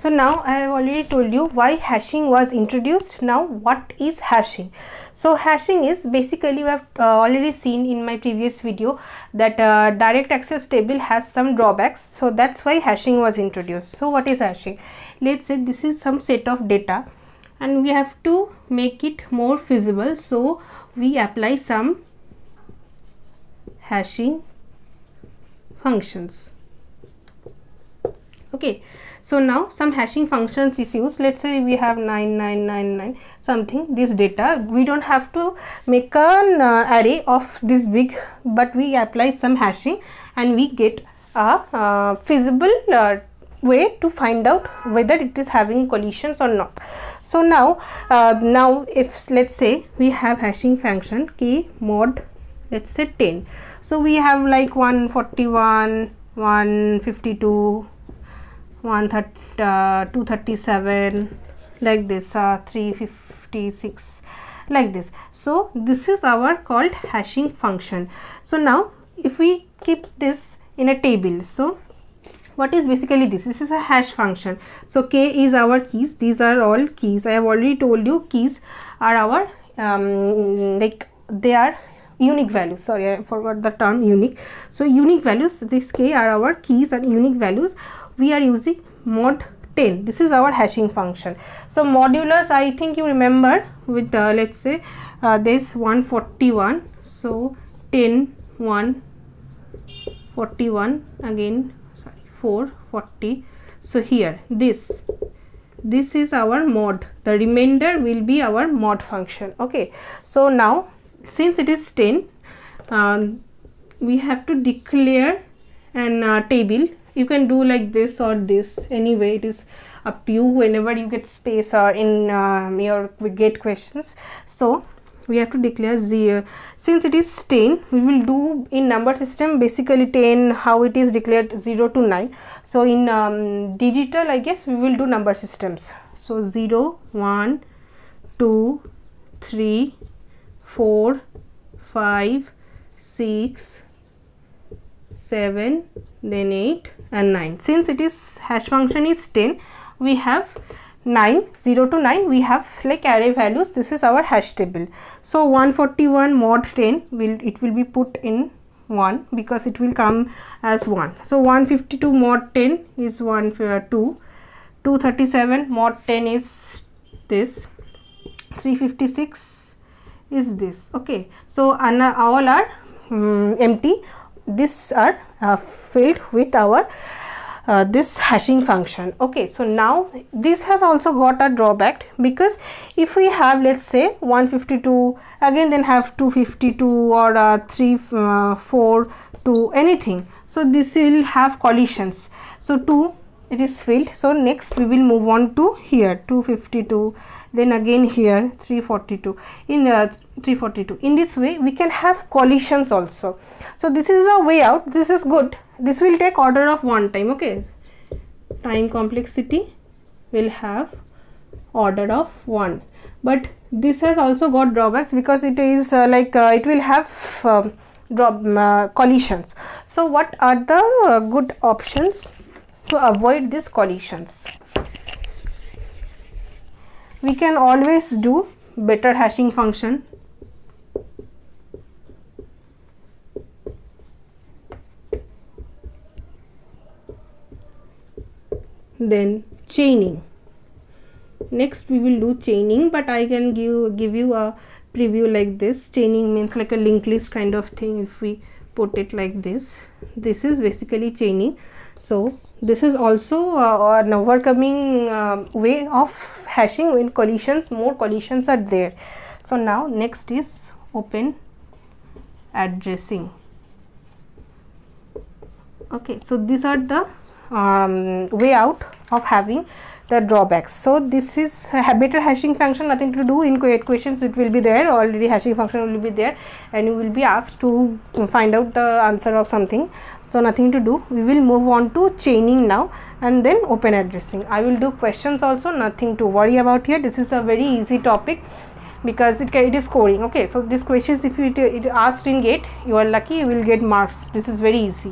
So now I have already told you why hashing was introduced. Now what is hashing? So hashing is basically, we have already seen in my previous video that direct access table has some drawbacks. So that's why hashing was introduced. So what is hashing? Let's say this is some set of data and we have to make it more feasible. So we apply some hashing functions. Okay, so now some hashing functions is used. Let's say we have 9999 something, this data. We don't have to make an array of this big, but we apply some hashing and we get a feasible way to find out whether it is having collisions or not. So now if let's say we have hashing function key mod, let's say 10. So we have like 141, 152, 237, like this, 356, like this. So this is our called hashing function. So now if we keep this in a table, so what is basically this? This is a hash function. So k is our keys. These are all keys. I have already told you keys are our like they are unique values. Sorry, I forgot the term unique. So unique values, this k are our keys and unique values. We are using mod 10. This is our hashing function. So modulus, I think you remember with let's say this 141. So 10, 1, 41, again 440. So here this is our mod. The remainder will be our mod function. Okay, so now since it is 10, we have to declare an table. You can do like this or this, anyway it is up to you whenever you get space in your get questions. So we have to declare 0. Since it is 10, we will do in number system basically 10 how it is declared 0 to 9. So in digital, I guess we will do number systems. So 0, 1, 2, 3, 4, 5, 6, 7, then 8 and 9. Since it is hash function is 10, we have 9, 0 to 9, we have like array values. This is our hash table. So 141 mod 10 it will be put in 1 because it will come as 1. So 152 mod 10 is 1, 2, 237 mod 10 is this, 356 is this. Okay, so all are empty. These are filled with our this hashing function. Okay, so now this has also got a drawback, because if we have let's say 152 again then have 252 or 342 anything, so this will have collisions. So 2 it is filled. So next we will move on to here 252, then again here 342, in 342. In this way we can have collisions also. So this is a way out. This is good. This will take order of 1 time. Okay, time complexity will have order of 1, but this has also got drawbacks because it is it will have collisions. So what are the good options to avoid these collisions? We can always do better hashing function. Then chaining. Next we will do chaining, but I can give you a preview like this. Chaining means like a linked list kind of thing. If we put it like this, this is basically chaining. So this is also an overcoming way of hashing when collisions, more collisions are there. So now next is open addressing. Okay, so these are the way out of having the drawbacks. So this is a better hashing function, nothing to do. In questions it will be there already, hashing function will be there and you will be asked to find out the answer of something. So nothing to do. We will move on to chaining now and then open addressing. I will do questions also, nothing to worry about here. This is a very easy topic because it is coding. Okay, so these questions if you it asked in GATE, you are lucky, you will get marks. This is very easy.